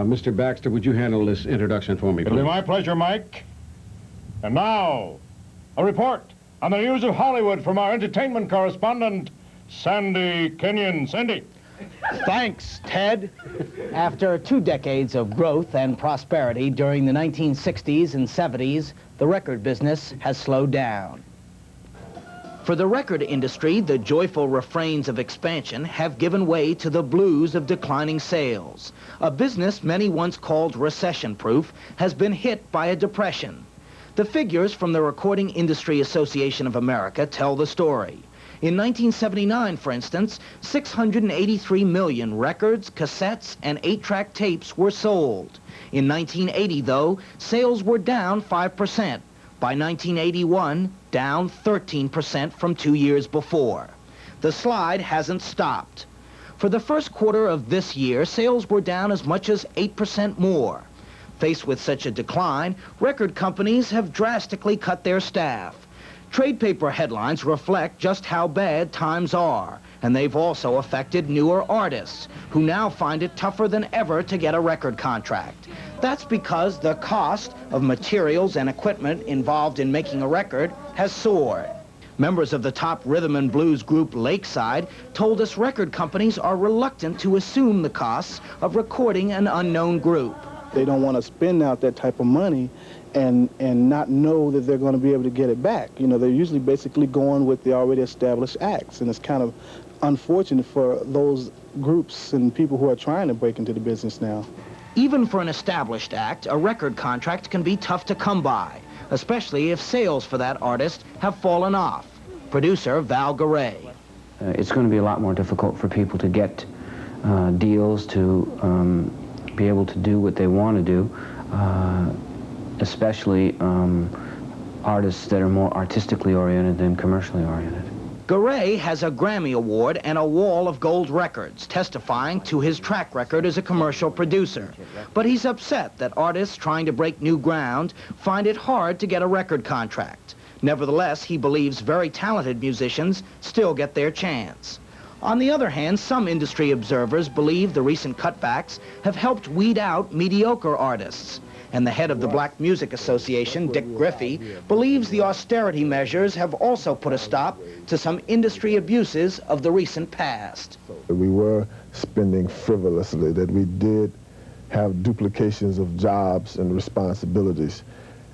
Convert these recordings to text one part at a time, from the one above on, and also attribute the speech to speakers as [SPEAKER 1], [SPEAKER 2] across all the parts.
[SPEAKER 1] Mr. Baxter, would you handle this introduction for me, please?
[SPEAKER 2] It'll be my pleasure, Mike. And now, a report on the news of Hollywood from our entertainment correspondent, Sandy Kenyon. Sandy.
[SPEAKER 3] Thanks, Ted. After 2 decades of growth and prosperity during the 1960s and 70s, the record business has slowed down. For the record industry, the joyful refrains of expansion have given way to the blues of declining sales. A business many once called recession-proof has been hit by a depression. The figures from the Recording Industry Association of America tell the story. In 1979, for instance, 683 million records, cassettes, and 8-track tapes were sold. In 1980, though, sales were down 5%. By 1981, down 13% from 2 years before. The slide hasn't stopped. For the first quarter of this year, sales were down as much as 8% more. Faced with such a decline, record companies have drastically cut their staff. Trade paper headlines reflect just how bad times are, and they've also affected newer artists, who now find it tougher than ever to get a record contract. That's because the cost of materials and equipment involved in making a record has soared. Members of the top rhythm and blues group Lakeside told us record companies are reluctant to assume the costs of recording an unknown group.
[SPEAKER 4] They don't want to spend out that type of money and not know that they're going to be able to get it back. You know, they're usually basically going with the already established acts, and it's kind of unfortunate for those groups and people who are trying to break into the business now.
[SPEAKER 3] Even for an established act, a record contract can be tough to come by, especially if sales for that artist have fallen off. Producer Val Garay.
[SPEAKER 5] It's going to be a lot more difficult for people to get deals, to be able to do what they want to do, especially artists that are more artistically oriented than commercially oriented.
[SPEAKER 3] Garay has a Grammy Award and a wall of gold records, testifying to his track record as a commercial producer. But he's upset that artists trying to break new ground find it hard to get a record contract. Nevertheless, he believes very talented musicians still get their chance. On the other hand, some industry observers believe the recent cutbacks have helped weed out mediocre artists. And the head of the Black Music Association, Dick Griffey, believes the austerity measures have also put a stop to some industry abuses of the recent past.
[SPEAKER 6] We were spending frivolously, that we did have duplications of jobs and responsibilities.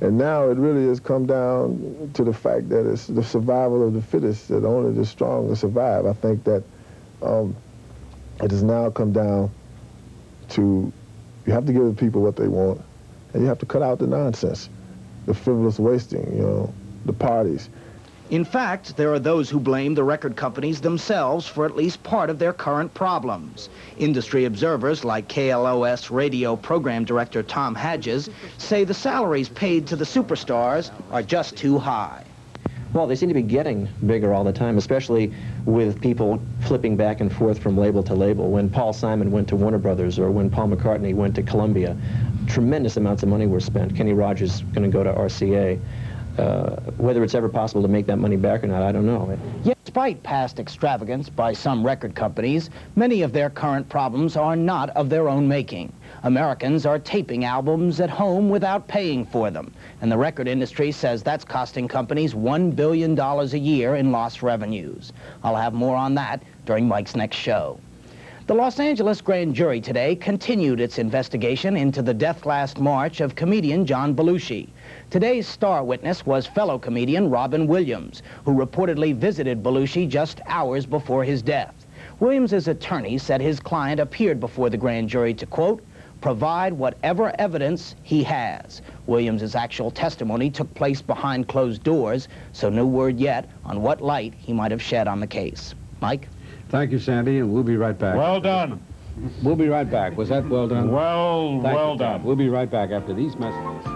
[SPEAKER 6] And now it really has come down to the fact that it's the survival of the fittest, that only the strong will survive. I think that it has now come down to, you have to give the people what they want, and you have to cut out the nonsense, the frivolous wasting, you know, the parties.
[SPEAKER 3] In fact, there are those who blame the record companies themselves for at least part of their current problems. Industry observers like KLOS radio program director Tom Hadges say the salaries paid to the superstars are just too high.
[SPEAKER 7] Well, they seem to be getting bigger all the time, especially with people flipping back and forth from label to label. When Paul Simon went to Warner Brothers or when Paul McCartney went to Columbia, tremendous amounts of money were spent. Kenny Rogers is going to go to RCA. Whether it's ever possible to make that money back or not, I don't know.
[SPEAKER 3] Yet, despite past extravagance by some record companies, many of their current problems are not of their own making. Americans are taping albums at home without paying for them, and the record industry says that's costing companies $1 billion a year in lost revenues. I'll have more on that during Mike's next show. The Los Angeles grand jury today continued its investigation into the death last March of comedian John Belushi. Today's star witness was fellow comedian Robin Williams, who reportedly visited Belushi just hours before his death. Williams' attorney said his client appeared before the grand jury to, quote, provide whatever evidence he has. Williams' actual testimony took place behind closed doors, so no word yet on what light he might have shed on the case. Mike?
[SPEAKER 1] Thank you, Sandy, and we'll be right back.
[SPEAKER 2] Well done.
[SPEAKER 1] We'll be right back. Was that well done?
[SPEAKER 2] Well
[SPEAKER 1] Thank you,
[SPEAKER 2] done.
[SPEAKER 1] We'll be right back after these messages.